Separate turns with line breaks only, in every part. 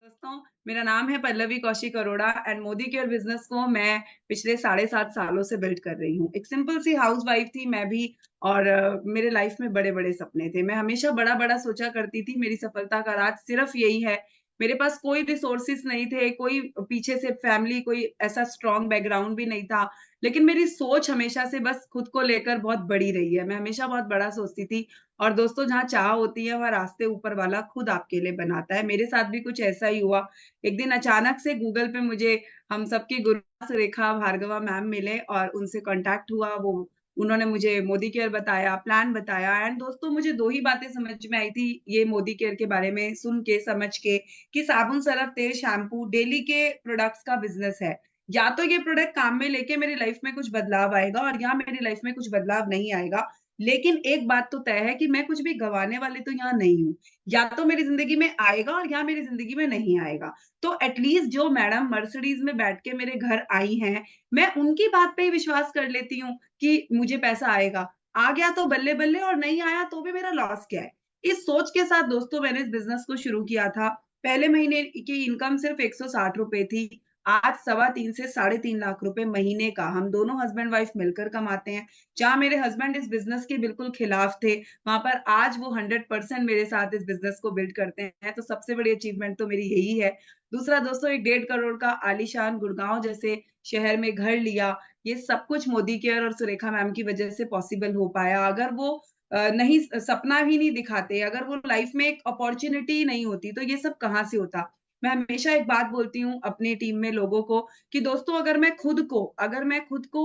दोस्तों, मेरा नाम है Pallavi Kaushik Arora and Modi care business को मैं पिछले साढ़े 7 सालों से बिल्ड कर रही हूँ। एक सिंपल सी हाउसवाइफ थी मैं भी और मेरे लाइफ में बड़े-बड़े सपने थे। मैं हमेशा बड़ा-बड़ा सोचा करती थी, मेरी सफलता का राज सिर्फ़ यही है, मेरे पास कोई रिसोर्सेज़ नहीं थे, कोई पीछे से फैमिली कोई ऐसा स्ट्रॉन्ग बैकग्राउंड भी नहीं था, लेकिन मेरी सोच हमेशा से बस खुद को लेकर बहुत बड़ी रही है। मैं हमेशा बहुत बड़ा सोचती थी और दोस्तों जहाँ चाह होती है वहाँ रास्ते ऊपर वाला खुद आपके लिए बनाता है। मेरे साथ भी कुछ ऐसा ही हुआ। एक दिन अचानक से गूगल पे मुझे हम सबकी गुरु सुरेखा भार्गवा मैम मिले और उनसे कॉन्टैक्ट हुआ। वो उन्होंने मुझे मोदी केयर बताया, प्लान बताया एंड दोस्तों मुझे 2 ही बातें समझ में आई थी ये मोदी केयर के बारे में सुन के, समझ के कि साबुन, सरफ, तेल, शैम्पू डेली के प्रोडक्ट्स का बिज़नेस है। या तो ये प्रोडक्ट काम में लेके मेरी लाइफ़ में कुछ बदलाव आएगा और या मेरी लाइफ़ में कुछ बदलाव नहीं आएगा। लेकिन एक बात तो तय है कि मैं कुछ भी गँवाने वाली तो यहाँ नहीं हूँ। या तो मेरी ज़िंदगी में आएगा और या मेरी ज़िंदगी में नहीं आएगा। तो एट लीस्ट जो मैडम मर्सिडीज़ में बैठ के मेरे घर आई हैं, मैं उनकी बात पे ही विश्वास कर लेती हूँ कि मुझे पैसा आएगा। आ गया तो बल्ले-बल्ले और नहीं आया तो भी मेरा लॉस क्या है? इस सोच के साथ दोस्तों मैंने इस बिज़नेस को शुरू किया था। पहले महीने की इनकम सिर्फ़ ₹160 थी। आज सवा 3 से साढ़े 3 लाख रुपए महीने का हम दोनों हस्बैंड वाइफ मिलकर कमाते हैं। जहाँ मेरे हस्बैंड इस बिज़नेस के बिल्कुल खिलाफ थे, वहाँ पर आज वो 100% मेरे साथ इस बिज़नेस को बिल्ड करते हैं, तो सबसे बड़ी अचीवमेंट तो मेरी यही है। दूसरा दोस्तों एक 1.5 करोड़ का आलीशान गुड़गाँव जैसे शहर में घर लिया, ये सब कुछ मोदी केयर और सुरेखा मैम की वजह से पॉसिबल हो पाया। अगर वो नहीं सपना ही नहीं दिखाते, अगर वो लाइफ़ में एक अपॉर्च्युनिटी ही नहीं होती, तो ये सब कहाँ से होता? मैं हमेशा एक बात बोलती हूँ अपनी टीम में लोगों को कि दोस्तों अगर मैं खुद को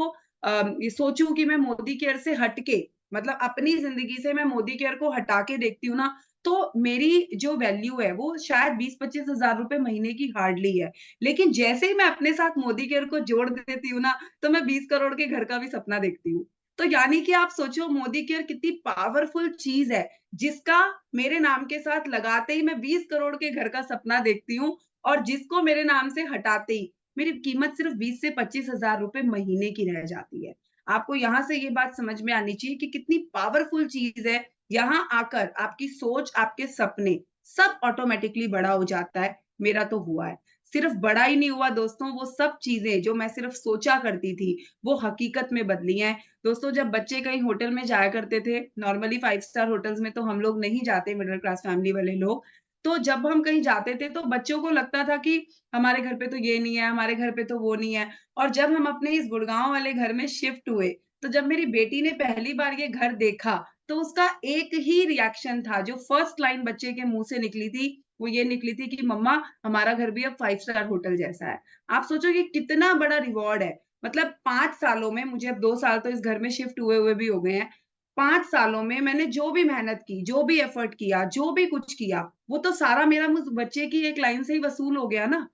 ये सोचूँ कि मैं मोदी केयर से हट के मतलब अपनी ज़िंदगी से मैं मोदी केयर को हटा के देखती हूँ ना, तो मेरी जो वैल्यू है वो शायद 20-25 हज़ार रुपए महीने की हार्डली है। लेकिन जैसे ही मैं अपने साथ मोदी केयर को जोड़ देती हूँ ना, तो मैं 20 करोड़ के घर का भी सपना देखती हूँ। तो यानी कि आप सोचो मोदी केयर कितनी पावरफुल चीज़ है, जिसका मेरे नाम के साथ लगाते ही मैं 20 करोड़ के घर का सपना देखती हूँ और जिसको मेरे नाम से हटाते ही मेरी कीमत सिर्फ़ 20 से 25 हज़ार रुपए महीने की रह जाती है। आपको यहाँ से ये बात समझ में आनी चाहिए कि कितनी पावरफुल चीज़ है, यहाँ आकर आपकी सोच, आपके सपने सब ऑटोमैटिकली बड़ा हो जाता है। मेरा तो हुआ है। सिर्फ़ बड़ा ही नहीं हुआ दोस्तों, वो सब चीज़ें जो मैं सिर्फ़ सोचा करती थी, वो हकीकत में बदली हैं। दोस्तों जब बच्चे कहीं होटल में जाया करते थे, नॉर्मली 5 स्टार होटल्स में तो हम लोग नहीं जाते मिडल क्लास फैमिली वाले लोग। तो जब हम कहीं जाते थे तो बच्चों को लगता था कि हमारे घर पे तो ये नहीं है, हमारे घर पे तो वो नहीं है। और जब हम अपने इस गुड़गाँव वाले घर में शिफ्ट हुए, तो जब मेरी बेटी ने पहली बार ये घर देखा, तो उसका एक ही रिएक्शन था, जो फर्स्ट लाइन बच्चे के मुँह से निकली थी, वो ये निकली थी कि मम्मा हमारा घर भी अब 5 स्टार होटल जैसा है। आप सोचो ये कितना बड़ा रिवॉर्ड है। मतलब 5 सालों में मुझे अब 2 साल तो इस घर में शिफ्ट हुए हुए भी हो गए हैं। 5 सालों में मैंने जो भी मेहनत की, जो भी एफर्ट किया, जो भी कुछ किया, वो तो सारा मेरा मुझ बच्चे की एक लाइन से ही वसूल हो गया ना।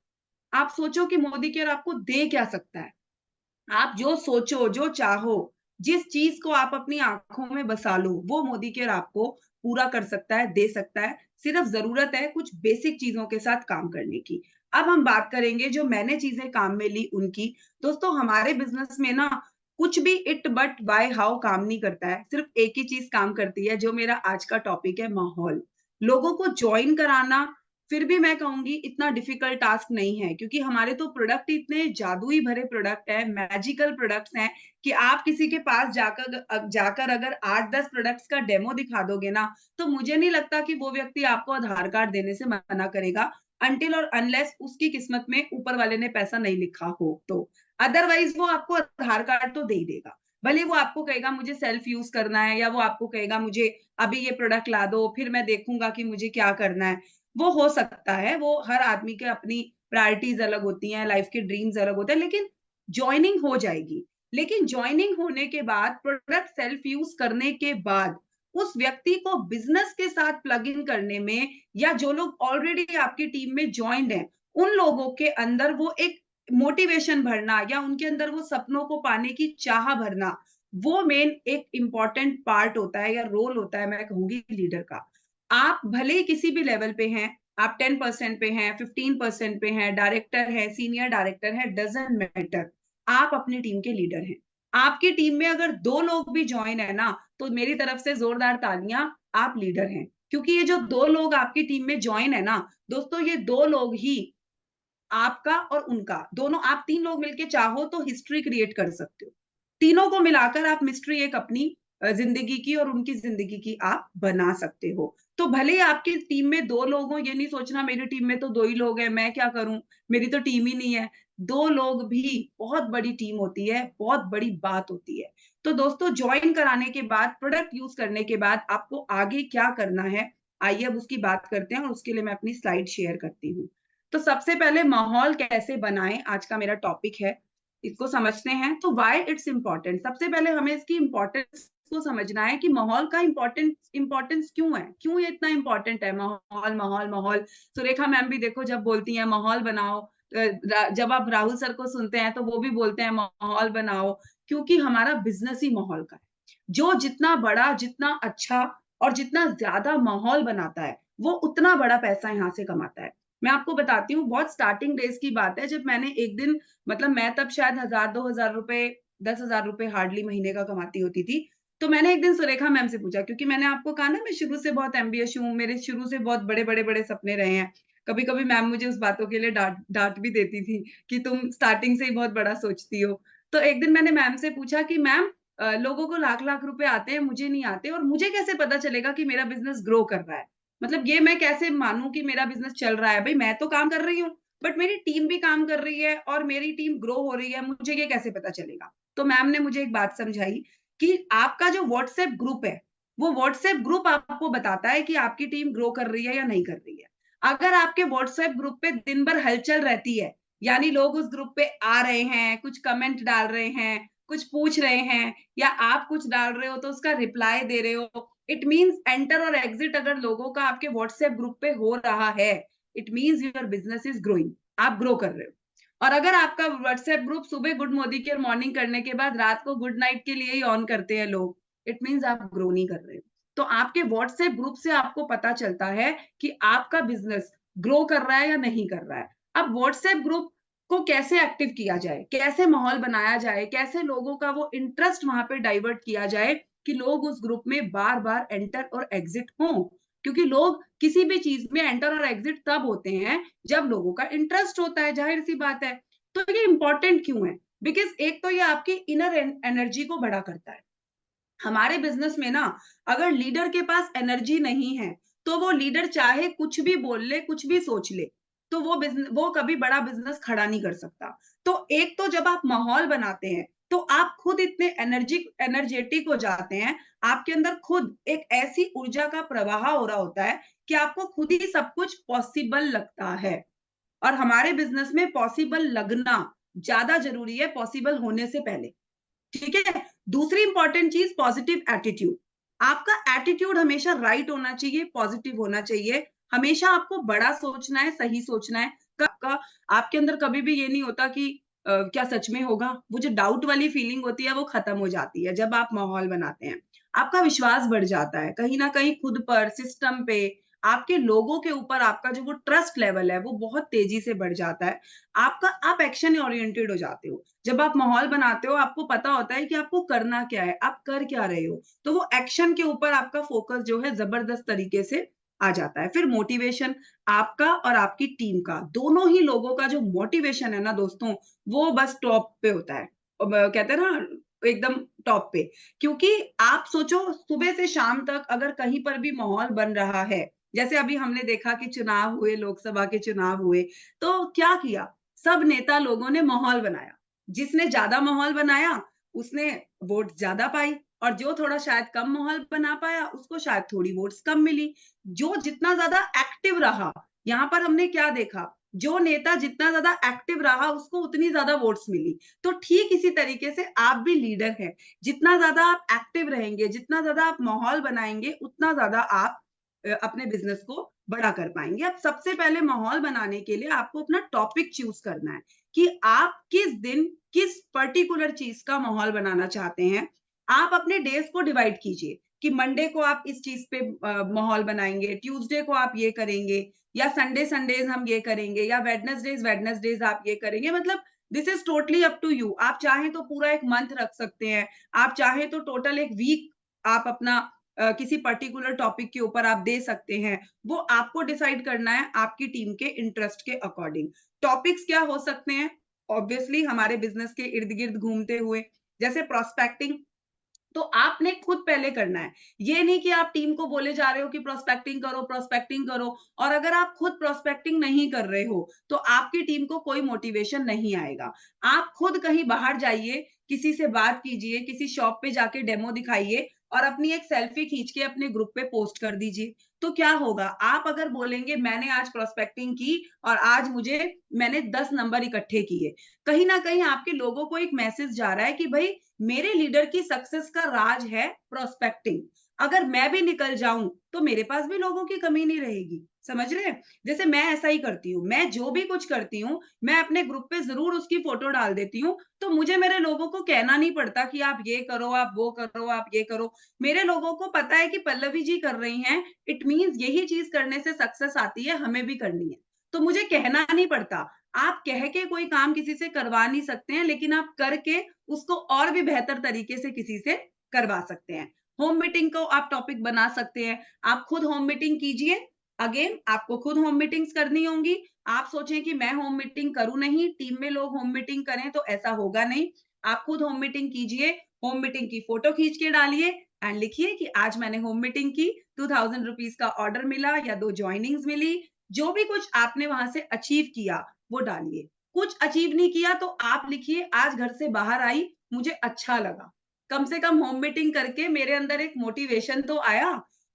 आप सोचो कि मोदी केयर आपको दे क्या सकता है? आप जो सोचो, जो चाहो, जिस चीज़ को आप अपनी आँखों में बसा लो, वो मोदी केयर आपको पूरा कर सकता है, दे सकता है। सिर्फ़ ज़रूरत है कुछ बेसिक चीज़ों के साथ काम करने की। अब हम बात करेंगे जो मैंने चीज़ें काम में ली उनकी। दोस्तों हमारे बिज़नेस में ना कुछ भी इट, बट, व्हाय, हाउ काम नहीं करता है। सिर्फ़ एक ही चीज़ काम करती है जो मेरा आज का टॉपिक है माहौल। लोगों को जॉइन कराना फिर भी मैं कहूँगी इतना डिफ़िकल्ट टास्क नहीं है क्योंकि हमारे तो प्रोडक्ट इतने जादुई भरे प्रोडक्ट हैं, मैजिकल प्रोडक्ट्स हैं कि आप किसी के पास जाकर अगर 8-10 प्रोडक्ट्स का डेमो दिखा दोगे ना, तो मुझे नहीं लगता कि वो व्यक्ति आपको आधार कार्ड देने से मना करेगा अनटिल और अनलेस उसकी किस्मत में ऊपर वाले ने पैसा नहीं लिखा हो तो। अदरवाइज़ वो आपको आधार कार्ड तो दे ही देगा। भले वो आपको कहेगा मुझे सेल्फ यूज़ करना है या वो आपको कहेगा मुझे अभी ये प्रोडक्ट ला दो, फिर मैं देखूँगा कि मुझे क्या करना है। वो हो सकता है, वो हर आदमी के अपनी प्रायोरिटीज़ अलग होती हैं, लाइफ़ के ड्रीम्स अलग होते हैं, लेकिन जॉइनिंग हो जाएगी। लेकिन जॉइनिंग होने के बाद, प्रोडक्ट सेल्फ यूज़ करने के बाद, उस व्यक्ति को बिज़नेस के साथ प्लग इन करने में या जो लोग ऑलरेडी आपकी टीम में जॉइन्ड हैं, उन लोगों के अंदर वो एक मोटिवेशन भरना या उनके अंदर वो सपनों को पाने की चाह भरना, वो मेन एक इम्पोर्टेंट पार्ट होता है या रोल होता है, मैं कहूँगी लीडर का। आप भले ही किसी भी लेवल पे हैं, आप 10% पे हैं, 15% पे हैं, डायरेक्टर हैं, सीनियर डायरेक्टर हैं, डज़न्ट मैटर। आप अपनी टीम के लीडर हैं। आपकी टीम में अगर 2 लोग भी जॉइन है ना, तो मेरी तरफ से ज़ोरदार तालियाँ, आप लीडर हैं। क्योंकि ये जो 2 लोग आपकी टीम में जॉइन है ना, दोस्तों ये 2 लोग ही आपका और उनका, दोनों आप 3 लोग मिलके चाहो तो हिस्ट्री क्रिएट कर सकते हो। तीनों को मिलाकर आप मिस्ट्री एक अपनी ज़िंदगी की और उनकी ज़िंदगी की आप बना सकते हो। तो भले ही आपकी टीम में 2 लोग हों, ये नहीं सोचना मेरी टीम में तो 2 ही लोग हैं, मैं क्या करूँ? मेरी तो टीम ही नहीं है। 2 लोग भी बहुत बड़ी टीम होती है, बहुत बड़ी बात होती है। तो दोस्तों जॉइन कराने के बाद, प्रोडक्ट यूज़ करने के बाद आपको आगे क्या करना है? आइए अब उसकी बात करते हैं और उसके लिए मैं अपनी स्लाइड शेयर करती हूँ। तो सबसे पहले माहौल कैसे बनाएँ आज का मेरा टॉपिक है, इसको समझते हैं। तो व्हाई इट्स इम्पोर्टेंट, सबसे पहले हमें इसकी इम्पोर्टेंस को समझना है कि माहौल का इम्पोर्टेंस क्यों है? क्यों ये इतना इम्पोर्टेंट है माहौल, माहौल, माहौल? सुरेखा मैम भी देखो जब बोलती हैं माहौल बनाओ, जब आप राहुल सर को सुनते हैं तो वो भी बोलते हैं माहौल बनाओ, क्योंकि हमारा बिज़नेस ही माहौल का है। जो जितना बड़ा, जितना अच्छा और जितना ज़्यादा माहौल बनाता है, वो उतना बड़ा पैसा यहाँ से कमाता है। मैं आपको बताती हूँ, बहुत स्टार्टिंग डेज़ की बात है, जब मैंने एक दिन, मतलब मैं तब शायद 1000 2000 रुपए, 10,000 रुपए हार्डली महीने का कमाती होती थी। तो मैंने एक दिन सुरेखा मैम से पूछा, क्योंकि मैंने आपको कहा ना मैं शुरू से बहुत एम्बिशियस हूँ, मेरे शुरू से बहुत बड़े-बड़े सपने रहे हैं। कभी-कभी मैम मुझे उस बातों के लिए डाँट भी देती थी कि तुम स्टार्टिंग से ही बहुत बड़ा सोचती हो। तो एक दिन मैंने मैम से पूछा कि मैम, लोगों को लाख-लाख रुपए आते हैं, मुझे नहीं आते और मुझे कैसे पता चलेगा कि मेरा बिज़नेस ग्रो कर रहा है? मतलब ये मैं कैसे मानूँ कि मेरा बिज़नेस चल रहा है? भई मैं तो काम कर रही हूँ, बट मेरी टीम भी काम कर रही है और मेरी टीम ग्रो हो रही है, मुझे ये कैसे पता चलेगा? तो मैम ने मुझे एक बात समझाई कि आपका जो व्हाट्सएप ग्रुप है, वो व्हाट्सएप ग्रुप आपको बताता है कि आपकी टीम ग्रो कर रही है या नहीं कर रही है। अगर आपके व्हाट्सएप ग्रुप पे दिन भर हलचल रहती है, यानी लोग उस ग्रुप पे आ रहे हैं, कुछ कमेंट डाल रहे हैं, कुछ पूछ रहे हैं या आप कुछ डाल रहे हो तो उसका रिप्लाई दे रहे हो, इट मीन्स एंटर और एग्जिट अगर लोगों का आपके व्हाट्सएप ग्रुप पे हो रहा है, it means your business is growing, आप ग्रो कर रहे हो। और अगर आपका व्हाट्सएप ग्रुप सुबह गुड मोदी केयर मॉर्निंग करने के बाद रात को गुड नाइट के लिए ही ऑन करते हैं लोग, इट मीन्स आप ग्रो नहीं कर रहे हो। तो आपके व्हाट्सएप ग्रुप से आपको पता चलता है कि आपका बिज़नेस ग्रो कर रहा है या नहीं कर रहा है। अब व्हाट्सएप ग्रुप को कैसे एक्टिव किया जाए, कैसे माहौल बनाया जाए, कैसे लोगों का वो इंटरेस्ट वहाँ पे डाइवर्ट किया जाए कि लोग उस ग्रुप में बार-बार एंटर और एग्जिट हों। क्योंकि लोग किसी भी चीज़ में एंटर और एग्जिट तब होते हैं जब लोगों का इंटरेस्ट होता है, ज़ाहिर-सी बात है। तो ये इम्पोर्टेंट क्यों है? बिकॉज़ एक तो ये आपकी इनर एनर्जी को बड़ा करता है। हमारे बिज़नेस में ना, अगर लीडर के पास एनर्जी नहीं है, तो वो लीडर चाहे कुछ भी बोल ले, कुछ भी सोच ले, तो वो कभी बड़ा बिज़नेस खड़ा नहीं कर सकता। तो एक तो जब आप माहौल बनाते हैं, तो आप खुद इतने एनर्जेटिक हो जाते हैं, आपके अंदर खुद एक ऐसी ऊर्जा का प्रवाह हो रहा होता है कि आपको खुद ही सब कुछ पॉसिबल लगता है। और हमारे बिज़नेस में पॉसिबल लगना ज़्यादा ज़रूरी है पॉसिबल होने से पहले। ठीक है? दूसरी इंपॉर्टेंट चीज़ पॉजिटिव एटीट्यूड। आपका एटीट्यूड हमेशा राइट होना चाहिए, पॉजिटिव होना चाहिए। हमेशा आपको बड़ा सोचना है, सही सोचना है। का आपके अंदर कभी भी ये नहीं होता कि क्या सच में होगा? वो जो डाउट वाली फीलिंग होती है वो खत्म हो जाती है जब आप माहौल बनाते हैं। आपका विश्वास बढ़ जाता है, कहीं न कहीं खुद पर, सिस्टम पे, आपके लोगों के ऊपर आपका जो वो ट्रस्ट लेवल है वो बहुत तेज़ी से बढ़ जाता है। आप एक्शन ओरिएंटेड हो जाते हो। जब आप माहौल बनाते हो, आपको पता होता है कि आपको करना क्या है, आप कर क्या रहे हो। तो वो एक्शन के ऊपर आपका फ़ोकस जो है ज़बरदस्त तरीके से आ जाता है। फिर मोटिवेशन आपका और आपकी टीम का, दोनों ही लोगों का जो मोटिवेशन है ना दोस्तों, वो बस टॉप पे होता है। कहते हैं ना एकदम टॉप पे। क्योंकि आप सोचो सुबह से शाम तक अगर कहीं पर भी माहौल बन रहा है, जैसे अभी हमने देखा कि चुनाव हुए, लोकसभा के चुनाव हुए, तो क्या किया? सब नेता लोगों ने माहौल बनाया। जिसने ज़्यादा माहौल बनाया, उसने वोट ज़्यादा पाई और जो थोड़ा शायद कम माहौल बना पाया, उसको शायद थोड़ी वोट्स कम मिली। जो जितना ज़्यादा एक्टिव रहा, यहाँ पर हमने क्या देखा? जो नेता जितना ज़्यादा एक्टिव रहा, उसको उतनी ज़्यादा वोट्स मिली। तो ठीक इसी तरीके से आप भी लीडर हैं। जितना ज़्यादा आप एक्टिव रहेंगे, जितना ज़्यादा आप माहौल बनाएँगे, उतना ज़्यादा आप अपने बिज़नेस को बड़ा कर पाएँगे। अब सबसे पहले माहौल बनाने के लिए आपको अपना टॉपिक चूज़ करना है। कि आप किस दिन किस पर्टिकुलर चीज़ का माहौल बनाना चाहते हैं। आप अपने डेज़ को डिवाइड कीजिए कि मंडे को आप इस चीज़ पे माहौल बनाएँगे, ट्यूसडे को आप ये करेंगे या संडेज़ हम ये करेंगे या वेडनेसडेज़ आप ये करेंगे। मतलब this is totally up to you. आप चाहें तो पूरा 1 मंथ रख सकते हैं। आप चाहें तो टोटल 1 वीक आप अपना किसी पर्टिकुलर टॉपिक के ऊपर आप दे सकते हैं, वो आपको डिसाइड करना है आपकी टीम के इंटरेस्ट के अकॉर्डिंग। टॉपिक्स क्या हो सकते हैं? ऑब्वियसली हमारे बिज़नेस के इर्द-गिर्द घूमते हुए, जैसे प्रोस्पेक्टिंग, तो आपने खुद पहले करना है। ये नहीं कि आप टीम को बोले जा रहे हो कि प्रोस्पेक्टिंग करो और अगर आप खुद प्रोस्पेक्टिंग नहीं कर रहे हो, तो आपकी टीम को कोई मोटिवेशन नहीं आएगा। आप खुद कहीं बाहर जाइए, किसी से बात कीजिए, किसी शॉप पे जाके डेमो दिखाइए और अपनी एक सेल्फी खींच के अपने ग्रुप पे पोस्ट कर दीजिए। तो क्या होगा? आप अगर बोलेंगे मैंने आज प्रोस्पेक्टिंग की और आज मैंने 10 नंबर इकट्ठे किए। कहीं न कहीं आपके लोगों को एक मैसेज जा रहा है कि भई मेरे लीडर की सक्सेस का राज है प्रोस्पेक्टिंग। अगर मैं भी निकल जाऊं तो मेरे पास भी लोगों की कमी नहीं रहेगी। समझ रहे हैं? जैसे मैं ऐसा ही करती हूँ, मैं जो भी कुछ करती हूँ, मैं अपने ग्रुप पे जरूर उसकी फोटो डाल देती हूँ, तो मुझे मेरे लोगों को कहना नहीं पड़ता कि आप ये करो, आप वो करो, आप ये करो। मेरे लोगों को पता है कि पल्लवी जी कर रही हैं, इट मीन्स यही चीज करने से सक्सेस आती है, हमें भी करनी है। तो मुझे कहना नहीं पड़ता। आप कह के कोई काम किसी से करवा नहीं सकते हैं, लेकिन आप करके उसको और भी बेहतर तरीके से किसी से करवा सकते हैं। होम मीटिंग को आप टॉपिक बना सकते हैं। आप खुद होम मीटिंग कीजिए। अगेन आपको खुद होम मीटिंग्स करनी होंगी। आप सोचें कि मैं होम मीटिंग करूँ नहीं, टीम में लोग होम मीटिंग करें तो ऐसा होगा नहीं। आप खुद होम मीटिंग कीजिए। होम मीटिंग की फोटो खींच के डालिए एंड लिखिए कि आज मैंने होम मीटिंग की, 2000 रुपीज का ऑर्डर मिला या 2 जॉइनिंग्स मिली। जो भी कुछ आपने वहां से अचीव किया वो डालिए। कुछ अचीव नहीं किया तो आप लिखिए आज घर से बाहर आई, मुझे अच्छा लगा। कम से कम होम मीटिंग करके मेरे अंदर एक मोटिवेशन तो आया।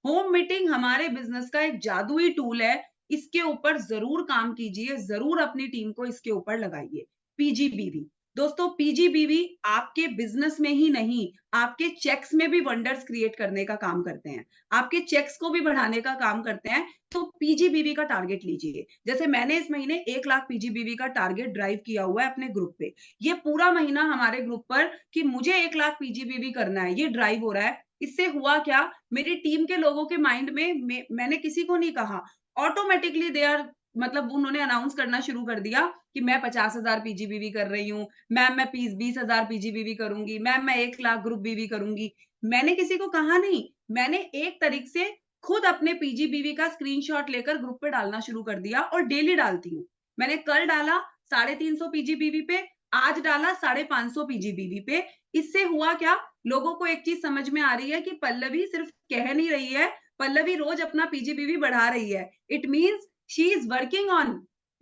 होम मीटिंग हमारे बिज़नेस का एक जादुई टूल है। इसके ऊपर ज़रूर काम कीजिए, ज़रूर अपनी टीम को इसके ऊपर लगाइए। पीजीबीवी दोस्तों, पीजीबीवी आपके बिज़नेस में ही नहीं, आपके चेक्स में भी वंडर्स क्रिएट करने का काम करते हैं। आपके चेक्स को भी बढ़ाने का काम करते हैं। तो पीजीबीवी का टारगेट लीजिए। जैसे मैंने इस महीने 1 लाख पीजीबीवी का टारगेट ड्राइव किया हुआ है अपने ग्रुप पे। ये पूरा महीना हमारे ग्रुप पर कि मुझे 1 लाख पीजीबीवी करना है, ये ड्राइव हो रहा है। इससे हुआ क्या? मेरी टीम के लोगों के माइंड में मैंने किसी को नहीं कहा, ऑटोमैटिकली दे आर मतलब उन्होंने अनाउंस करना शुरू कर दिया कि मैं 50,000 पीजीबीवी कर रही हूँ, मैम मैं 20,000 पीजीबीवी करूँगी, मैम मैं 1 लाख ग्रुप बीवी करूँगी। मैंने किसी को कहा नहीं, मैंने एक तरीके से खुद अपने पीजीबीवी का स्क्रीनशॉट लेकर ग्रुप पे डालना शुरू कर दिया और डेली डालती हूँ। मैंने कल डाला 350 पीजीबीवी पे, आज डाला 550 पीजीबीवी पे। इससे हुआ क्या? लोगों को एक चीज समझ में आ रही है कि पल्लवी सिर्फ कह नहीं रही है, पल्लवी रोज अपना पीजीबीवी बढ़ा रही है। It means she is working on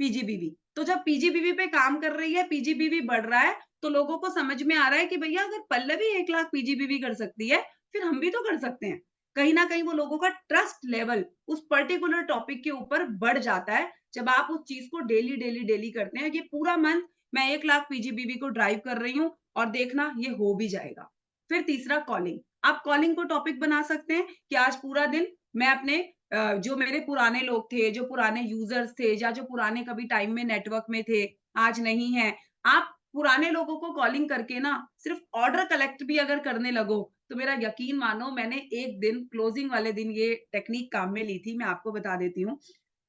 PGBV. तो जब पीजीबीवी पे काम कर रही है, पीजीबीवी बढ़ रहा है, तो लोगों को समझ में आ रहा है कि भैया अगर पल्लवी 1 लाख पीजीबीवी कर सकती है, फिर हम भी तो कर सकते हैं। कहीं न कहीं वो लोगों का ट्रस्ट लेवल उस पर्टिकुलर टॉपिक के ऊपर बढ़ जाता है, जब आप उस चीज़ को डेली करते हैं। ये पूरा मंथ मैं 1 लाख पीजीबीवी को ड्राइव कर रही हूँ और देखना ये हो भी जाएगा। फिर तीसरा कॉलिंग। आप कॉलिंग को टॉपिक बना सकते हैं कि आज पूरा दिन मैं अपने जो मेरे पुराने लोग थे, जो पुराने यूज़र्स थे या जो पुराने कभी टाइम में नेटवर्क में थे, आज नहीं हैं। आप पुराने लोगों को कॉलिंग करके ना सिर्फ ऑर्डर कलेक्ट भी अगर करने लगो, तो मेरा यकीन मानो मैंने एक दिन क्लोजिंग वाले दिन ये टेक्निक काम में ली थी, मैं आपको बता देती हूँ।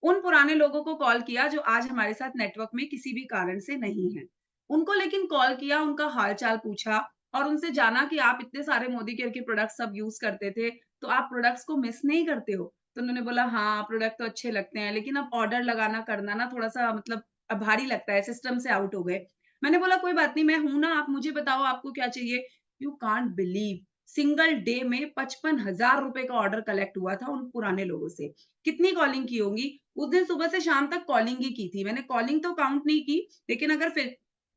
उन पुराने लोगों को कॉल किया जो आज हमारे साथ नेटवर्क में किसी भी कारण से नहीं हैं। उनको लेकिन कॉल किया, उनका हाल-चाल पूछा और उनसे जाना कि आप इतने सारे मोदी केयर के प्रोडक्ट्स सब यूज़ करते थे, तो आप प्रोडक्ट्स को मिस नहीं करते हो? तो उन्होंने बोला हाँ, प्रोडक्ट तो अच्छे लगते हैं, लेकिन अब ऑर्डर लगाना करना ना थोड़ा-सा मतलब भारी लगता है, सिस्टम से आउट हो गए। मैंने बोला कोई बात नहीं, मैं हूँ ना, आप मुझे बताओ आपको क्या चाहिए? You can't believe single day में 55,000 रुपए का ऑर्डर कलेक्ट हुआ था उन पुराने लोगों से। कितनी कॉलिंग की होंगी? उस दिन सुबह से शाम तक कॉलिंग ही की थी। मैंने कॉलिंग तो काउंट नहीं की, लेकिन अगर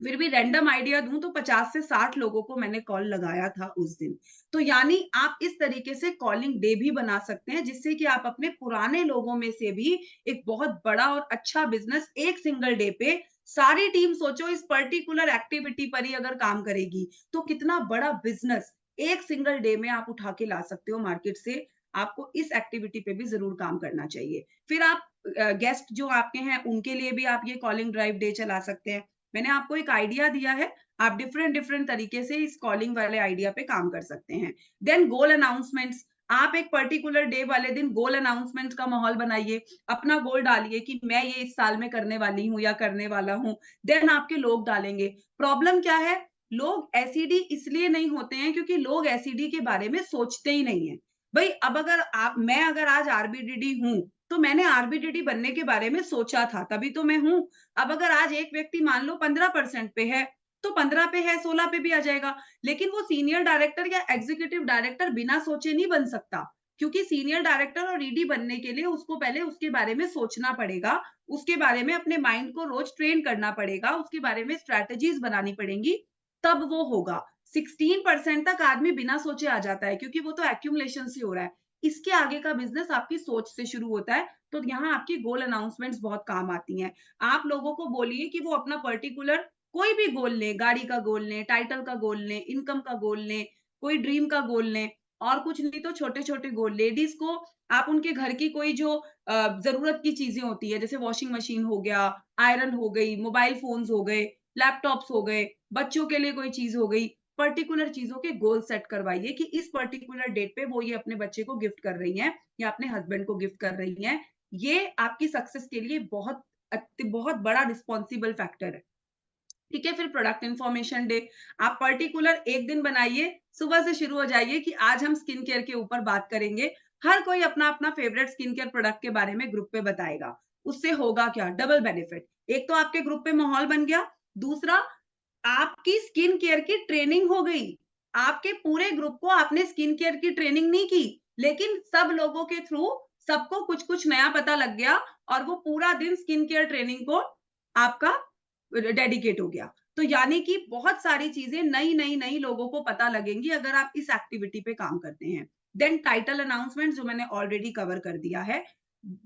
फिर भी रैंडम आइडिया दूँ तो 50 से 60 लोगों को मैंने कॉल लगाया था उस दिन। तो यानी आप इस तरीके से कॉलिंग डे भी बना सकते हैं, जिससे कि आप अपने पुराने लोगों में से भी एक बहुत बड़ा और अच्छा बिज़नेस एक सिंगल डे पे सारी टीम सोचो इस पर्टिकुलर एक्टिविटी पर ही अगर काम करेगी, तो कितना बड़ा बिज़नेस एक सिंगल डे में आप उठा के ला सकते हो मार्केट से। आपको इस एक्टिविटी पे भी ज़रूर काम करना चाहिए। फिर आप गेस्ट जो आपके हैं, उनके लिए भी आप ये कॉलिंग ड्राइव डे चला सकते हैं। मैंने आपको एक आइडिया दिया है, आप डिफरेंट डिफरेंट तरीके से इस कॉलिंग वाले आइडिया पे काम कर सकते हैं। देन गोल अनाउंसमेंट्स, आप एक पर्टिकुलर डे वाले दिन गोल अनाउंसमेंट का माहौल बनाइए। अपना गोल डालिए कि मैं ये इस साल में करने वाली हूँ या करने वाला हूँ। देन आपके लोग डालेंगे। प्रॉब्लम क्या है? लोग एसीडी इसलिए नहीं होते हैं क्योंकि लोग एसीडी के बारे में सोचते ही नहीं है। भाई अब मैं अगर आज आरबीडीडी हूँ, तो मैंने आरबीडीडी बनने के बारे में सोचा था, तभी तो मैं हूँ। अब अगर आज एक व्यक्ति मान लो 15% पे है, तो 15 पे है, 16 पे भी आ जाएगा। लेकिन वो सीनियर डायरेक्टर या एग्जीक्यूटिव डायरेक्टर बिना सोचे नहीं बन सकता, क्योंकि सीनियर डायरेक्टर और ईडी बनने के लिए उसको पहले उसके बारे में सोचना पड़ेगा, उसके बारे में अपने माइंड को रोज ट्रेन करना पड़ेगा, उसके बारे में स्ट्रैटेजीज बनानी पड़ेंगी, तब वो होगा। 16% तक आदमी बिना सोचे आ जाता है, क्योंकि वो तो एक्यूमुलेशन से हो रहा है। इसके आगे का बिज़नेस आपकी सोच से शुरू होता है, तो यहाँ आपकी गोल अनाउंसमेंट्स बहुत काम आती हैं। आप लोगों को बोलिए कि वो अपना पर्टिकुलर कोई भी गोल लें, गाड़ी का गोल लें, टाइटल का गोल लें, इनकम का गोल लें, कोई ड्रीम का गोल लें, और कुछ नहीं तो छोटे-छोटे गोल। लेडीज़ को आप उनके घर की कोई जो ज़रूरत की चीज़ें होती हैं, जैसे वॉशिंग मशीन हो गया, आयरन हो गई, मोबाइल फ़ोन्स हो गए, लैपटॉप्स हो गए, बच्चों के लिए कोई चीज़ हो गई, पर्टिकुलर चीज़ों के गोल सेट करवाइए कि इस पर्टिकुलर डेट पे वो ये अपने बच्चे को गिफ्ट कर रही हैं या अपने हस्बैंड को गिफ्ट कर रही हैं। ये आपकी सक्सेस के लिए बहुत बड़ा रिस्पॉन्सिबल फैक्टर है। ठीक है, फिर प्रोडक्ट इन्फॉर्मेशन डे, आप पर्टिकुलर एक दिन बनाइए, सुबह से शुरू हो जाइए कि आज हम स्किन केयर के ऊपर बात करेंगे। हर कोई अपना-अपना फेवरेट स्किन केयर प्रोडक्ट के बारे में ग्रुप पे बताएगा। उससे होगा क्या? Double benefit. एक तो आपके ग्रुप पे माहौल बन गया, दूसरा आपकी स्किन केयर की ट्रेनिंग हो गई। आपके पूरे ग्रुप को आपने स्किन केयर की ट्रेनिंग नहीं की, लेकिन सब लोगों के थ्रू सबको कुछ-कुछ नया पता लग गया और वो पूरा दिन स्किन केयर ट्रेनिंग को आपका डेडिकेट हो गया। तो यानी कि बहुत सारी चीज़ें नई लोगों को पता लगेंगी अगर आप इस एक्टिविटी पे काम करते हैं। देन टाइटल अनाउंसमेंट जो मैंने ऑलरेडी कवर कर दिया है।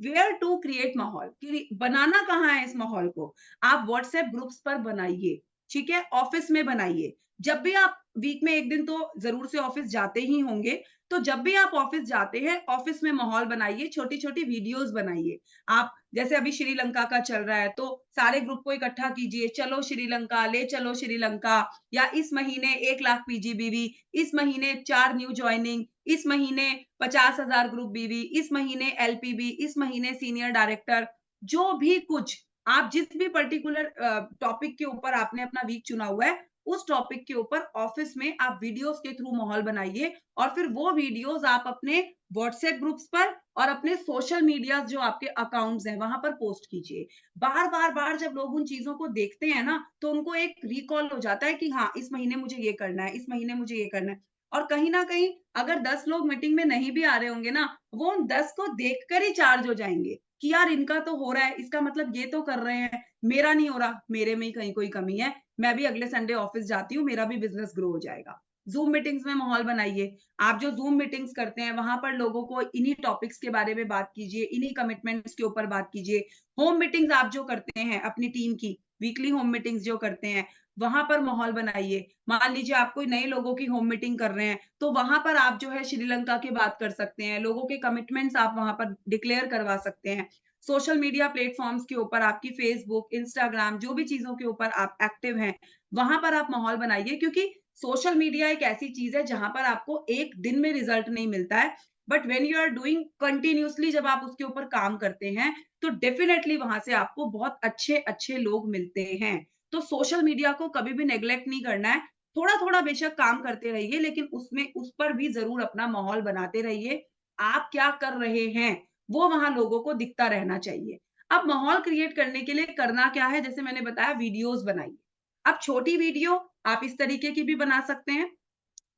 वेयर टू क्रिएट माहौल, कि बनाना कहाँ है इस माहौल को? आप व्हाट्सएप ग्रुप्स पर बनाइए, ठीक है? ऑफिस में बनाइए। जब भी आप वीक में 1 दिन तो ज़रूर से ऑफिस जाते ही होंगे, तो जब भी आप ऑफिस जाते हैं, ऑफिस में माहौल बनाइए, छोटी-छोटी वीडियोज़ बनाइए। आप जैसे अभी श्रीलंका का चल रहा है, तो सारे ग्रुप को इकट्ठा कीजिए, चलो श्रीलंका, ले चलो श्रीलंका, या इस महीने 1 लाख पीजीबीवी, इस महीने 4 न्यू जॉइनिंग, इस महीने 50,000 ग्रुप बीवी, इस महीने एलपीबी, इस महीने सीनियर डायरेक्टर, जो भी कुछ आप जिस भी पर्टिकुलर टॉपिक के ऊपर आपने अपना वीक चुना हुआ है, उस टॉपिक के ऊपर ऑफिस में आप वीडियोज़ के थ्रू माहौल बनाइए, और फिर वो वीडियोज़ आप अपने व्हाट्सएप ग्रुप्स पर और अपने सोशल मीडिया जो आपके अकाउंट्स हैं, वहाँ पर पोस्ट कीजिए। बार जब लोग उन चीज़ों को देखते हैं ना, तो उनको एक रिकॉल हो जाता है कि हाँ, इस महीने मुझे ये करना है, इस महीने मुझे ये करना है। और कहीं न कहीं अगर 10 लोग मीटिंग में नहीं भी आ रहे होंगे ना, वो उन 10 को देखकर ही चार्ज हो जाएँगे कि यार इनका तो हो रहा है, इसका मतलब ये तो कर रहे हैं, मेरा नहीं हो रहा, मेरे में ही कहीं कोई कमी है। मैं भी अगले संडे ऑफिस जाती हूँ, मेरा भी बिज़नेस ग्रो हो जाएगा। ज़ूम मीटिंग्स में माहौल बनाइए। आप जो ज़ूम मीटिंग्स करते हैं, वहाँ पर लोगों को इन्हीं टॉपिक्स के बारे में बात कीजिए, इन्हीं कमिटमेंट्स के ऊपर बात कीजिए। होम मीटिंग्स आप जो करते हैं अपनी टीम की, वीकली होम मीटिंग्स जो करते हैं, वहाँ पर माहौल बनाइए। मान लीजिए आप कोई नए लोगों की होम मीटिंग कर रहे हैं, तो वहाँ पर आप जो है श्रीलंका की बात कर सकते हैं, लोगों के कमिटमेंट्स आप वहाँ पर डिक्लेयर करवा सकते हैं। सोशल मीडिया प्लेटफ़ॉर्म्स के ऊपर आपकी फ़ेसबुक, इंस्टाग्राम, जो भी चीज़ों के ऊपर आप एक्टिव हैं, वहाँ पर आप माहौल बनाइए, क्योंकि सोशल मीडिया एक ऐसी चीज़ है जहाँ पर आपको एक दिन में रिज़ल्ट नहीं मिलता है, but when you are doing continuously, जब आप उसके ऊपर काम करते हैं, तो डेफ़िनेटली वहाँ से आपको बहुत अच्छे-अच्छे लोग मिलते हैं। तो सोशल मीडिया को कभी भी नेग्लेक्ट नहीं करना है। थोड़ा-थोड़ा बेशक काम करते रहिए, लेकिन उसमें उस पर भी ज़रूर अपना माहौल बनाते रहिए। आप क्या कर रहे हैं, वो वहाँ लोगों को दिखता रहना चाहिए। अब माहौल क्रिएट करने के लिए करना क्या है, जैसे मैंने बताया वीडियोज़ बनाइए। अब छोटी वीडियो आप इस तरीके की भी बना सकते हैं।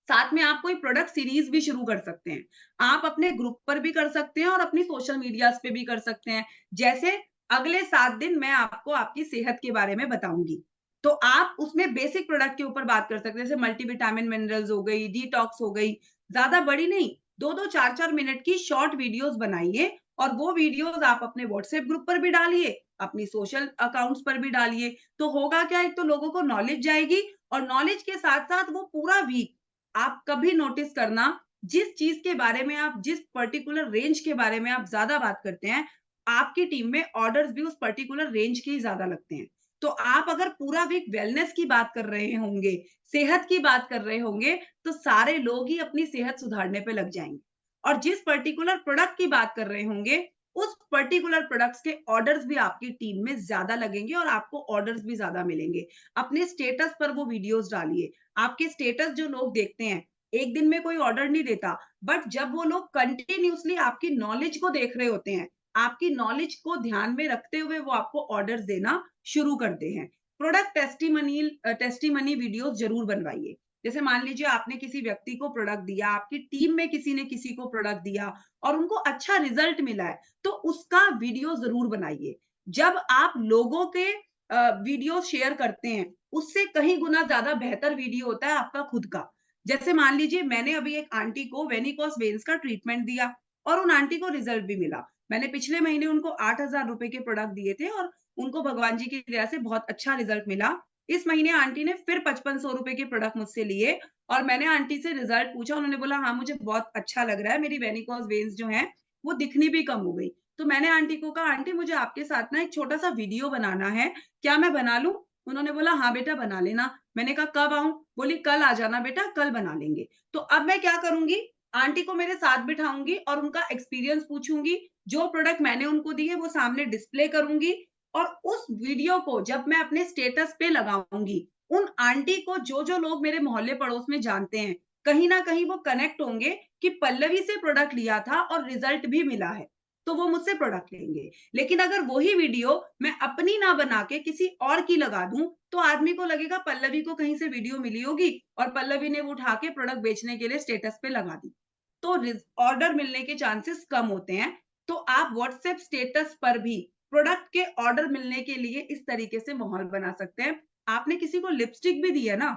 साथ में आप कोई प्रोडक्ट सीरीज़ भी शुरू कर सकते हैं। आप अपने ग्रुप पर भी कर सकते हैं और अपनी सोशल मीडियाज़ पे भी कर सकते हैं। जैसे अगले 7 दिन मैं आपको आपकी सेहत के बारे में बताऊँगी। तो आप उसमें बेसिक प्रोडक्ट के ऊपर बात कर सकते हैं, जैसे मल्टीविटामिन मिनरल्स हो गई, डिटॉक्स हो गई, ज़्यादा बड़ी नहीं, 2-2 4-4 मिनट की शॉर्ट वीडियोज़ बनाइए, और वो वीडियोज़ आप अपने व्हाट्सएप ग्रुप पर भी डालिए, अपनी सोशल अकाउंट्स पर भी डालिए। तो होगा क्या, एक तो लोगों को नॉलेज जाएगी, और नॉलेज के साथ-साथ वो पूरा वीक आप कभी नोटिस करना, जिस चीज़ के बारे में आप, जिस पर्टिकुलर रेंज के बारे में आप ज़्यादा बात करते हैं, आपकी टीम में ऑर्डर्स भी उस पर्टिकुलर रेंज के ही ज़्यादा लगते हैं। तो आप अगर पूरा वीक वेलनेस की बात कर रहे होंगे, सेहत की बात कर रहे होंगे, तो सारे लोग ही अपनी सेहत सुधारने पे लग जाएँगे। और जिस पर्टिकुलर प्रोडक्ट की बात कर रहे होंगे, उस पर्टिकुलर प्रोडक्ट्स के ऑर्डर्स भी आपकी टीम में ज़्यादा लगेंगे और आपको ऑर्डर्स भी ज़्यादा मिलेंगे। अपने स्टेटस पर वो वीडियोज़ डालिए। आपके स्टेटस जो लोग देखते हैं, एक दिन में कोई ऑर्डर नहीं देता, बट जब वो लोग कंटिन्यूअसली आपकी नॉलेज को देख रहे होते हैं, आपकी नॉलेज को ध्यान में रखते हुए वो आपको ऑर्डर्स देना शुरू करते हैं। प्रोडक्ट टेस्टिमनी वीडियोस ज़रूर बनवाइए। जैसे मान लीजिए आपने किसी व्यक्ति को प्रोडक्ट दिया, आपकी टीम में किसी ने किसी को प्रोडक्ट दिया और उनको अच्छा रिजल्ट मिला है, तो उसका वीडियो ज़रूर बनाइए। जब आप लोगों के वीडियो शेयर करते हैं, उससे कहीं गुना ज़्यादा बेहतर वीडियो होता है आपका खुद का। जैसे मान लीजिए मैंने अभी एक आंटी को वेनिकोस वेन्स का ट्रीटमेंट दिया और उन आंटी को रिजल्ट भी मिला। मैंने पिछले महीने उनको 8,000 रुपए के प्रोडक्ट दिए थे और उनको भगवान जी की दया से बहुत अच्छा रिजल्ट मिला। इस महीने आंटी ने फिर 5500 रुपए के प्रोडक्ट मुझसे लिए और मैंने आंटी से रिजल्ट पूछा, उन्होंने बोला हाँ, मुझे बहुत अच्छा लग रहा है, मेरी वेनिकोस वेन्स जो हैं, वो दिखनी भी कम हो गई। तो मैंने आंटी को कहा, आंटी मुझे आपके साथ ना एक छोटा-सा वीडियो बनाना है, क्या मैं बना लूँ? उन्होंने बोला, हाँ बेटा बना लेना। मैंने कहा कब आऊँ? बोली कल आ जाना बेटा, कल बना लेंगे। तो अब मैं क्या करूँगी, आंटी को मेरे साथ बिठाऊँगी और उनका एक्सपीरियंस पूछूँगी, जो प्रोडक्ट मैंने उनको दिए वो सामने डिस्प्ले करूँगी और उस वीडियो को जब मैं अपने स्टेटस पे लगाऊँगी, उन आंटी को जो-जो लोग मेरे मोहल्ले पड़ोस में जानते हैं, कहीं न कहीं वो कनेक्ट होंगे कि पल्लवी से प्रोडक्ट लिया था और रिजल्ट भी मिला है, तो वो मुझसे प्रोडक्ट लेंगे। लेकिन अगर वही वीडियो मैं अपनी ना बना के किसी और की लगा दूँ, तो आदमी को लगेगा पल्लवी को कहीं से वीडियो मिली होगी और पल्लवी ने वो उठा के प्रोडक्ट बेचने के लिए स्टेटस पे लगा दी। तो ऑर्डर मिलने के चांसेस कम होते हैं। तो आप व्हाट्सएप स्टेटस पर भी प्रोडक्ट के ऑर्डर मिलने के लिए इस तरीके से माहौल बना सकते हैं। आपने किसी को लिपस्टिक भी दी है ना,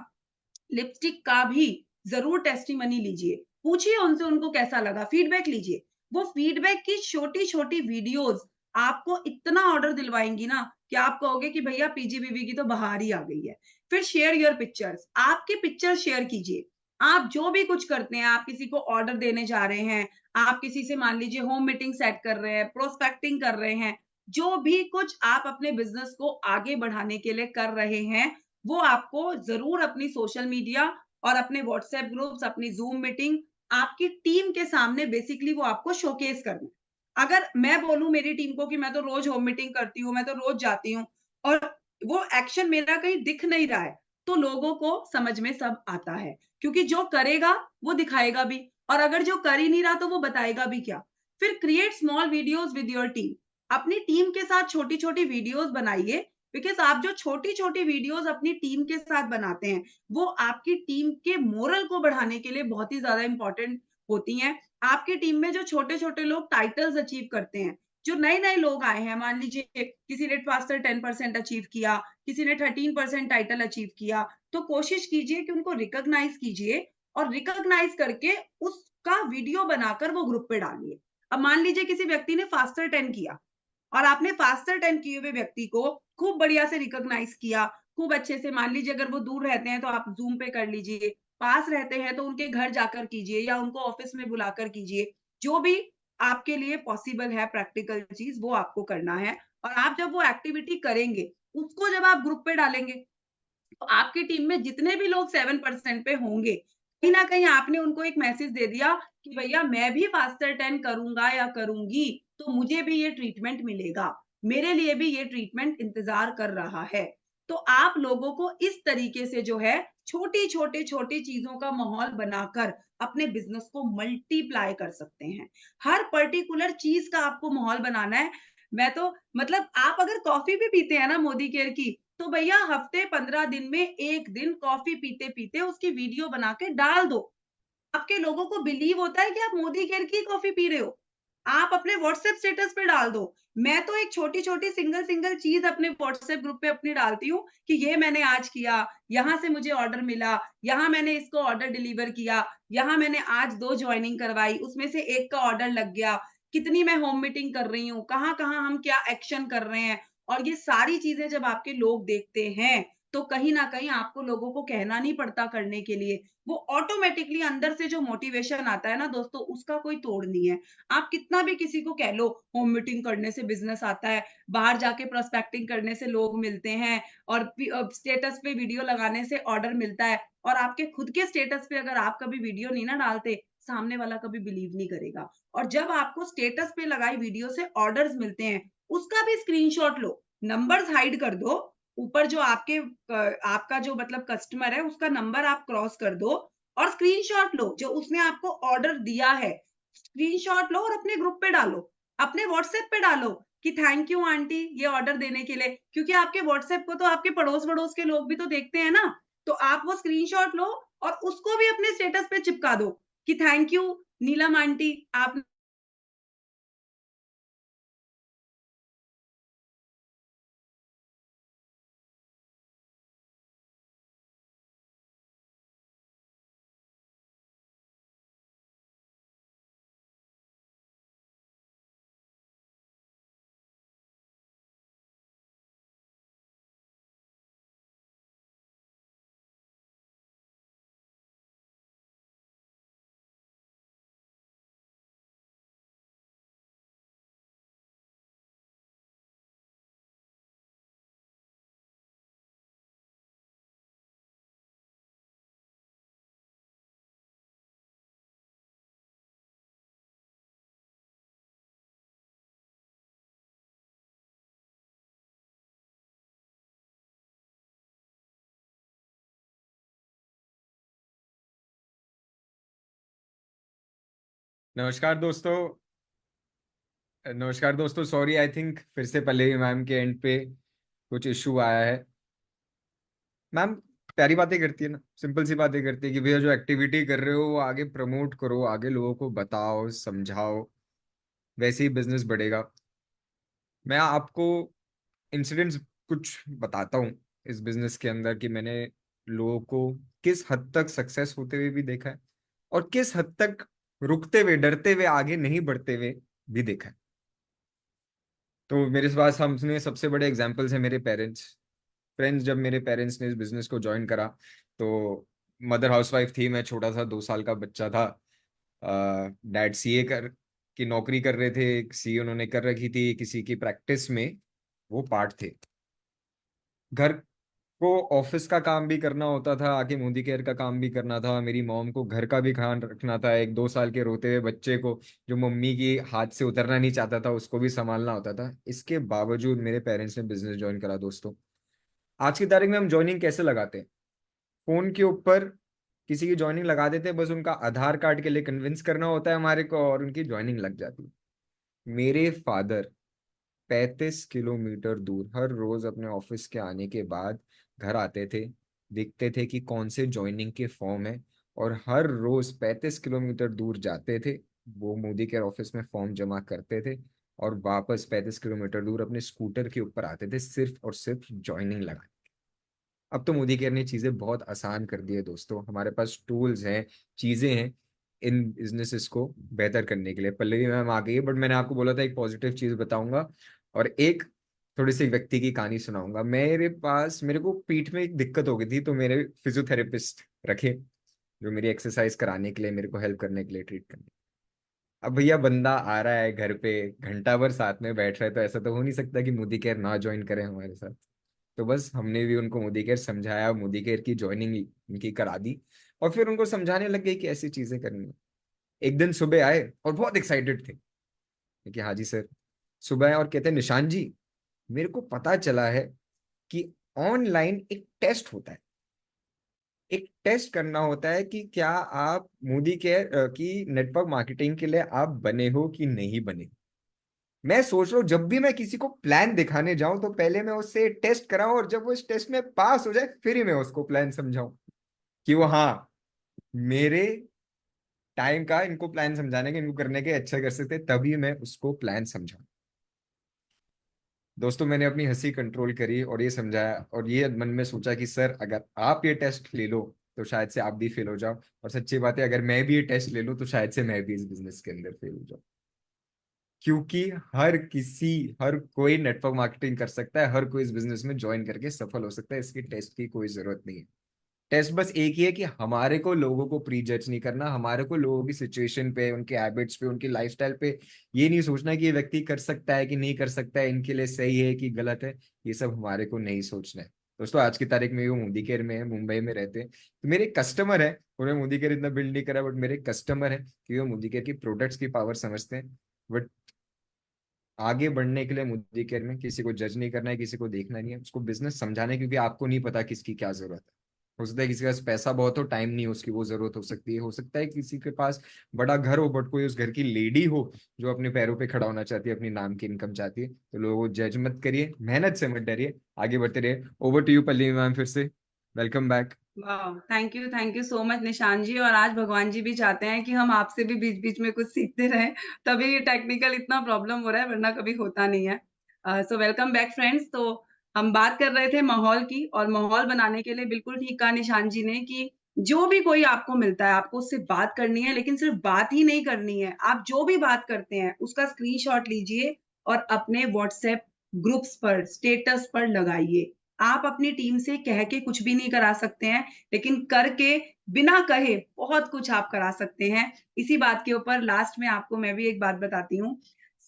लिपस्टिक का भी ज़रूर टेस्टिमनी लीजिए। पूछिए उनसे उनको कैसा लगा, फीडबैक लीजिए। वो फीडबैक की छोटी-छोटी वीडियोज़ आपको इतना ऑर्डर दिलवाएँगी ना कि आप कहोगे कि भैया पीजीबीवी की तो बहार ही आ गई है। फिर शेयर योर पिक्चर्स, आपकी पिक्चर शेयर कीजिए। आप जो भी कुछ करते हैं, आप किसी को ऑर्डर देने जा रहे हैं, आप किसी से मान लीजिए होम मीटिंग सेट कर रहे हैं, प्रोस्पेक्टिंग कर रहे हैं, जो भी कुछ आप अपने बिज़नेस को आगे बढ़ाने के लिए कर रहे हैं, वो आपको ज़रूर अपनी सोशल मीडिया और अपने व्हाट्सएप ग्रुप्स, अपनी ज़ूम मीटिंग, आपकी टीम के सामने बेसिकली वो आपको शोकेस करना है। अगर मैं बोलूँ मेरी टीम को कि मैं तो रोज़ होम मीटिंग करती हूँ, मैं तो रोज़ जाती हूँ और वो एक्शन मेरा कहीं दिख नहीं रहा है, तो लोगों को समझ में सब आता है। क्योंकि जो करेगा, वो दिखाएगा भी और अगर जो कर ही नहीं रहा, तो वो बताएगा भी क्या? फिर create small videos with your team. अपनी टीम के साथ छोटी-छोटी वीडियोज़ बनाइए बिकॉज़ आप जो छोटी-छोटी वीडियोज़ अपनी टीम के साथ बनाते हैं, वो आपकी टीम के मोरल को बढ़ाने के लिए बहुत ही ज़्यादा इम्पोर्टेंट होती हैं। आपकी टीम में जो छोटे-छोटे लोग टाइटल्स अचीव करते हैं, जो नए-नए लोग आए हैं, मान लीजिए किसी ने फास्टर 10% अचीव किया, किसी ने 13% टाइटल अचीव किया, तो कोशिश कीजिए कि उनको रिकॉग्नाइज़ कीजिए और रिकॉग्नाइज़ करके उसका वीडियो बनाकर वो ग्रुप पे डालिए। अब मान लीजिए किसी व्यक्ति ने फास्टर 10 किया और आपने फास्टर 10 किए हुए व्यक्ति को खूब बढ़िया से रिकॉग्नाइज़ किया, खूब अच्छे से मान लीजिए अगर वो दूर रहते हैं तो आप ज़ूम पे कर लीजिए, पास रहते हैं तो उनके घर जाकर कीजिए या उनको ऑफ़िस में बुलाकर कीजिए। जो भी आपके लिए पॉसिबल है प्रैक्टिकल चीज़ वो आपको करना है और आप जब वो एक्टिविटी करेंगे, उसको जब आप ग्रुप पे डालेंगे तो आपकी टीम में जितने भी लोग 7% पे होंगे, कहीं न कहीं आपने उनको एक मैसेज दे दिया कि भैया मैं भी फास्टर 10 करूँगा या करूँगी, तो मुझे भी ये ट्रीटमेंट मिलेगा। मेरे लिए भी ये ट्रीटमेंट इंतज़ार कर रहा है। तो आप लोगों को इस तरीके से जो है छोटी-छोटी चीज़ों का माहौल बनाकर अपने बिज़नेस को मल्टीप्लाई कर सकते हैं। हर पर्टिकुलर चीज़ का आपको माहौल बनाना है। मैं तो मतलब आप अगर कॉफ़ी भी पीते हैं ना मोदी केयर की, तो भैया हफ्ते 15 दिन में 1 दिन कॉफ़ी पीते-पीते उसकी वीडियो बना के डाल दो। आपके लोगों को बिलीव होता है कि आप मोदी केयर की कॉफ़ी पी रहे हो। आप अपने व्हाट्सएप स्टेटस पे डाल दो। मैं तो एक छोटी-छोटी सिंगल-सिंगल चीज़ अपने व्हाट्सएप ग्रुप पे अपनी डालती हूँ कि ये मैंने आज किया, यहाँ से मुझे ऑर्डर मिला, यहाँ मैंने इसको ऑर्डर डिलीवर किया, यहाँ मैंने आज 2 जॉइनिंग करवाई, उसमें से 1 का ऑर्डर लग गया, कितनी मैं होम मीटिंग कर रही हूँ, कहाँ-कहाँ हम क्या एक्शन कर रहे हैं। और ये सारी चीज़ें जब आपके लोग देखते हैं, तो कहीं न कहीं आपको लोगों को कहना नहीं पड़ता करने के लिए। वो ऑटोमैटिकली अंदर से जो मोटिवेशन आता है ना दोस्तों, उसका कोई तोड़ नहीं है। आप कितना भी किसी को कह लो, होम मीटिंग करने से बिज़नेस आता है, बाहर जाके प्रोस्पेक्टिंग करने से लोग मिलते हैं और स्टेटस पे वीडियो लगाने से ऑर्डर मिलता है और आपके खुद के स्टेटस पे अगर आप कभी वीडियो नहीं ना डालते, सामने वाला कभी बिलीव नहीं करेगा। और जब आपको स्टेटस पे लगाई वीडियो से ऑर्डर्स मिलते हैं, उसका भी स्क्रीनशॉट लो, नंबर्स हाइड कर दो, ऊपर जो आपके आपका जो मतलब कस्टमर है, उसका नंबर आप क्रॉस कर दो और स्क्रीनशॉट लो जो उसने आपको ऑर्डर दिया है, स्क्रीनशॉट लो और अपने ग्रुप पे डालो, अपने व्हाट्सएप पे डालो कि थैंक यू आंटी ये ऑर्डर देने के लिए, क्योंकि आपके व्हाट्सएप को तो आपके पड़ोस-वड़ोस के लोग भी तो देखते हैं ना, तो आप वो स्क्रीनशॉट लो और उसको भी अपने स्टेटस पे चिपका दो कि थैंक यू नीलम आंटी आप
नमस्कार दोस्तों। नमस्कार दोस्तों, सॉरी, आई थिंक फिर से पल्लवी मैम के एंड पे कुछ इशू आया है। मैम प्यारी बातें करती है ना, सिंपल सी बातें करती है कि भैया जो एक्टिविटी कर रहे हो वो आगे प्रमोट करो, आगे लोगों को बताओ, समझाओ, वैसे ही बिजनेस बढ़ेगा। मैं आपको इंसिडेंट्स कुछ बताता हूँ इस बिजनेस के अंदर कि मैंने लोगों को किस हद तक सक्सेस होते हुए भी देखा है और किस हद तक रुकते हुए, डरते हुए, आगे नहीं बढ़ते हुए भी देखा है। तो मेरे पास हमने सबसे बड़े एग्जाम्पल्स हैं मेरे पेरेंट्स। फ्रेंड्स, जब मेरे पेरेंट्स ने इस बिजनेस को ज्वाइन करा तो मदर हाउसवाइफ थी, मैं छोटा सा 2 साल का बच्चा था। डैड सीए कर की नौकरी कर रहे थे, सीए उन्होंने कर रखी थी, किसी की प्रैक्टिस में वो पार्ट थे। घर को ऑफिस का काम भी करना होता था, आके मोदी केयर का काम भी करना था, मेरी मॉम को घर का भी ख्याल रखना था, एक 2 साल के रोते हुए बच्चे को जो मम्मी की हाथ से उतरना नहीं चाहता था उसको भी संभालना होता था। इसके बावजूद मेरे पेरेंट्स ने बिजनेस ज्वाइन करा दोस्तों। आज की तारीख में हम ज्वाइनिंग कैसे लगाते हैं? फोन के ऊपर किसी की ज्वाइनिंग लगा देते हैं, बस उनका आधार कार्ड के लिए कन्विंस करना होता है हमारे को और उनकी ज्वाइनिंग लग जाती है। मेरे फादर 35 किलोमीटर दूर हर रोज अपने ऑफिस के आने के बाद घर आते थे, देखते थे कि कौन से ज्वाइनिंग के फॉर्म है, और हर रोज 35 किलोमीटर दूर जाते थे, वो मोदी केयर ऑफिस में फॉर्म जमा करते थे और वापस 35 किलोमीटर दूर अपने स्कूटर के ऊपर आते थे सिर्फ और सिर्फ ज्वाइनिंग लगा। अब तो मोदी केयर ने चीजें बहुत आसान कर दी है दोस्तों, हमारे पास टूल्स हैं, चीजें हैं इन बिजनेसेस को बेहतर करने के लिए। पल्लवी मैम आ गई है, बट मैंने आपको बोला था एक पॉजिटिव चीज बताऊंगा और एक थोड़ी सी व्यक्ति की कहानी सुनाऊंगा। मेरे को पीठ में एक दिक्कत हो गई थी, तो मेरे फिजियोथेरेपिस्ट रखे जो मेरी एक्सरसाइज कराने के लिए, मेरे को हेल्प करने के लिए, ट्रीट करने। अब भैया बंदा आ रहा है घर पे, घंटा भर साथ में बैठ रहा है, तो ऐसा तो हो नहीं सकता कि मोदी केयर ना ज्वाइन करे हमारे साथ। तो बस हमने भी उनको मोदी केयर समझाया, मोदी केयर की ज्वाइनिंग उनकी करा दी और फिर उनको समझाने लग गए कि ऐसी चीजें करनी है। एक दिन सुबह आए और बहुत एक्साइटेड थे कि हाँ जी सर। सुबह आए और कहते हैं निशान जी, मेरे को पता चला है कि ऑनलाइन एक टेस्ट होता है, एक टेस्ट करना होता है कि क्या आप मोदी केयर की नेटवर्क मार्केटिंग के लिए आप बने हो कि नहीं बने। मैं सोच रहा हूँ जब भी मैं किसी को प्लान दिखाने जाऊं तो पहले मैं उससे टेस्ट कराऊं और जब वो इस टेस्ट में पास हो जाए फिर ही मैं उसको प्लान समझाऊं कि वो हाँ मेरे टाइम का इनको प्लान समझाने के, इनको करने के अच्छा कर सकते, तभी मैं उसको प्लान समझाऊं। दोस्तों मैंने अपनी हंसी कंट्रोल करी और ये समझाया और ये मन में सोचा कि सर अगर आप ये टेस्ट ले लो तो शायद से आप भी फेल हो जाओ, और सच्ची बात है अगर मैं भी ये टेस्ट ले लूं तो शायद से मैं भी इस बिजनेस के अंदर फेल हो जाऊं। क्योंकि हर कोई नेटवर्क मार्केटिंग कर सकता है, हर कोई इस बिजनेस में ज्वाइन करके सफल हो सकता है, इसकी टेस्ट की कोई जरूरत नहीं है। टेस्ट बस एक ही है कि हमारे को लोगों को प्री जज नहीं करना, हमारे को लोगों की सिचुएशन पे, उनके हैबिट्स पे, उनकी लाइफस्टाइल पे ये नहीं सोचना कि ये व्यक्ति कर सकता है कि नहीं कर सकता है, इनके लिए सही है कि गलत है, ये सब हमारे को नहीं सोचना है। दोस्तों आज की तारीख में वो मोदी केयर में है, मुंबई में रहते हैं, तो मेरे कस्टमर है, उन्हें मोदी केयर इतना बिल्ड नहीं करा, बट मेरे कस्टमर है कि वो मोदी केयर की प्रोडक्ट्स की पावर समझते हैं। बट आगे बढ़ने के लिए मोदी केयर में किसी को जज नहीं करना है, किसी को देखना नहीं है, उसको बिजनेस समझाना है, क्योंकि आपको नहीं पता किसकी क्या जरूरत है। हो सकता है किसी के पास पैसा बहुत हो, टाइम नहीं हो, उसकी वो जरूरत हो सकती है। हो सकता है किसी के पास बड़ा घर हो, बट कोई उस घर की लेडी हो जो अपने पैरों पे खड़ा होना चाहती है, अपनी नाम की इनकम चाहती है। तो लोगों जज मत करिए, मेहनत से मत डरिए, आगे बढ़ते रहिए। Over to you Pallavi ma'am, फिर से वेलकम बैक।
वाह, thank you so much Nishan ji. और आज भगवान जी भी चाहते हैं कि हम आपसे भी बीच बीच में कुछ सीखते रहें, तभी ये टेक्निकल इतना प्रॉब्लम हो रहा है, वरना कभी होता नहीं है। So welcome back friends. तो हम बात कर रहे थे माहौल की, और माहौल बनाने के लिए बिल्कुल ठीक कहा निशान जी ने कि जो भी कोई आपको मिलता है, आपको उससे बात करनी है, लेकिन सिर्फ बात ही नहीं करनी है। आप जो भी बात करते हैं उसका स्क्रीनशॉट लीजिए और अपने व्हाट्सएप ग्रुप्स पर, स्टेटस पर लगाइए। आप अपनी टीम से कह के कुछ भी नहीं करा सकते हैं, लेकिन करके, बिना कहे बहुत कुछ आप करा सकते हैं। इसी बात के ऊपर लास्ट में आपको मैं भी एक बात बताती हूँ।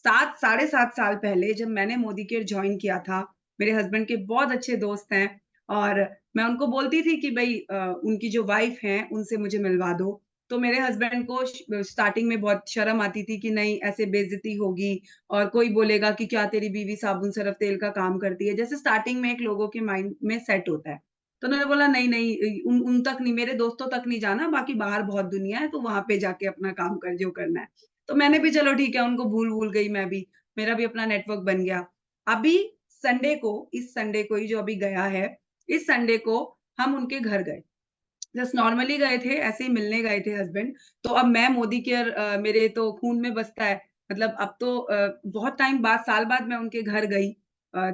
7 साढ़े 7 साल पहले जब मैंने मोदी केयर जॉइन किया था, मेरे हस्बैंड के बहुत अच्छे दोस्त हैं, और मैं उनको बोलती थी कि भई उनकी जो वाइफ हैं, उनसे मुझे मिलवा दो। तो मेरे हस्बैंड को स्टार्टिंग में बहुत शर्म आती थी कि नहीं, ऐसे बेइज्जती होगी और कोई बोलेगा कि क्या तेरी बीवी साबुन सरफ तेल का काम करती है। जैसे स्टार्टिंग में एक लोगों के माइंड में सेट होता है। तो उन्होंने बोला नहीं, नहीं, उन उन तक नहीं, मेरे दोस्तों तक नहीं जाना, बाकी बाहर बहुत दुनिया है, तो वहाँ पे जाके अपना काम कर जो करना है। तो मैंने भी चलो ठीक है, उनको भूल-वूल गई मैं भी, मेरा भी अपना नेटवर्क बन गया। अभी संडे को, इस संडे को ही जो अभी गया है, इस संडे को हम उनके घर गए। जस्ट नॉर्मली गए थे, ऐसे ही मिलने गए थे हस्बैंड। तो अब मैं मोदी केयर मेरे तो खून में बसता है। मतलब अब तो बहुत टाइम बाद, साल बाद मैं उनके घर गई।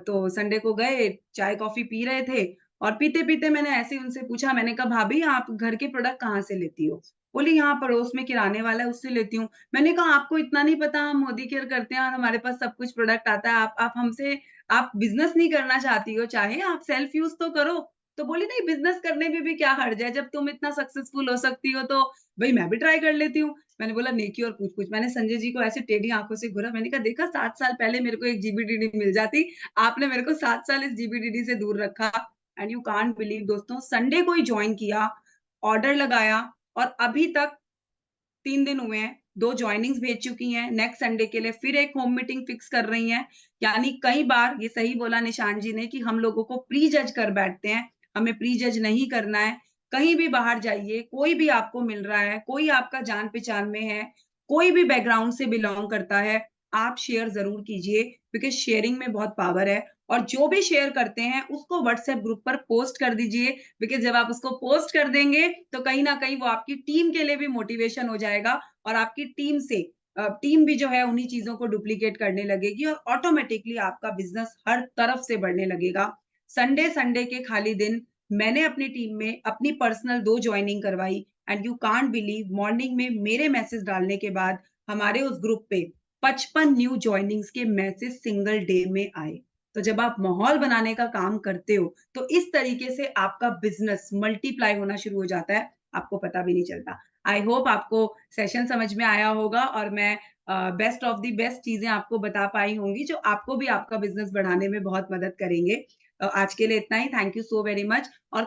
तो संडे को गए, चाय कॉफ़ी पी रहे थे, और पीते-पीते मैंने ऐसे ही उनसे पूछा, मैंने कहा, "भाभी, आप घर के प्रोडक्ट कहाँ से लेती हो?" बोली, "यहाँ पड़ोस में किराने वाला है, उससे लेती हूँ।" मैंने कहा, "आपको इतना नहीं पता हम मोदी केयर करते हैं और हमारे पास सब कुछ प्रोडक्ट आता है। आप हमसे, आप बिज़नेस नहीं करना चाहती हो चाहे, आप सेल्फ यूज़ तो करो।" तो बोली, नहीं, बिज़नेस करने में भी क्या हर्ज है, जब तुम इतना सक्सेसफुल हो सकती हो तो भई मैं भी ट्राई कर लेती हूँ। मैंने बोला, नेकी और पूछ-पूछ। मैंने संजय जी को ऐसे टेढ़ी आँखों से घूरा, मैंने कहा, देखा, 7 साल पहले मेरे को 1 जीबीडीडी मिल जाती, आपने मेरे को 7 साल इस जीबीडीडी से दूर रखा। एंड यू कांट बिलीव दोस्तों, संडे को ही जॉइन किया, ऑर्डर लगाया, और अभी तक 3 दिन हुए हैं, 2 जॉइनिंग्स भेज चुकी हैं, नेक्स्ट संडे के लिए फिर एक होम मीटिंग फिक्स कर रही हैं। यानी कई बार, ये सही बोला निशान जी ने, कि हम लोगों को प्री जज कर बैठते हैं, हमें प्री जज नहीं करना है। कहीं भी बाहर जाइए, कोई भी आपको मिल रहा है, कोई आपका जान-पहचान में है, कोई भी बैकग्राउंड से बिलॉन्ग करता है, आप शेयर ज़रूर कीजिए, बिकॉज़ शेयरिंग में बहुत पावर है। और जो भी शेयर करते हैं, उसको व्हाट्सएप ग्रुप पर पोस्ट कर दीजिए, बिकॉज़ जब आप उसको पोस्ट कर देंगे, तो कहीं न कहीं वो आपकी टीम के लिए भी मोटिवेशन हो जाएगा, और आपकी टीम से टीम भी जो है उन्हीं चीज़ों को डुप्लीकेट करने लगेगी, और ऑटोमैटिकली आपका बिज़नेस हर तरफ से बढ़ने लगेगा। संडे संडे के खाली दिन मैंने अपनी टीम में अपनी पर्सनल 2 जॉइनिंग करवाई, and you can't believe, morning में मेरे मैसेज डालने के बाद हमारे उस ग्रुप पे 55 न्यू जॉइनिंग्स के मैसेज सिंगल डे में आए। तो जब आप माहौल बनाने का काम करते हो, तो इस तरीके से आपका बिज़नेस मल्टीप्लाई होना शुरू हो जाता है, आपको पता भी नहीं चलता। आई होप आपको सेशन समझ में आया होगा, और मैं बेस्ट ऑफ द बेस्ट चीज़ें आपको बता पाई होंगी, जो आपको भी आपका बिज़नेस बढ़ाने में बहुत मदद करेंगे। आज के लिए इतना ही। Thank you so very much. और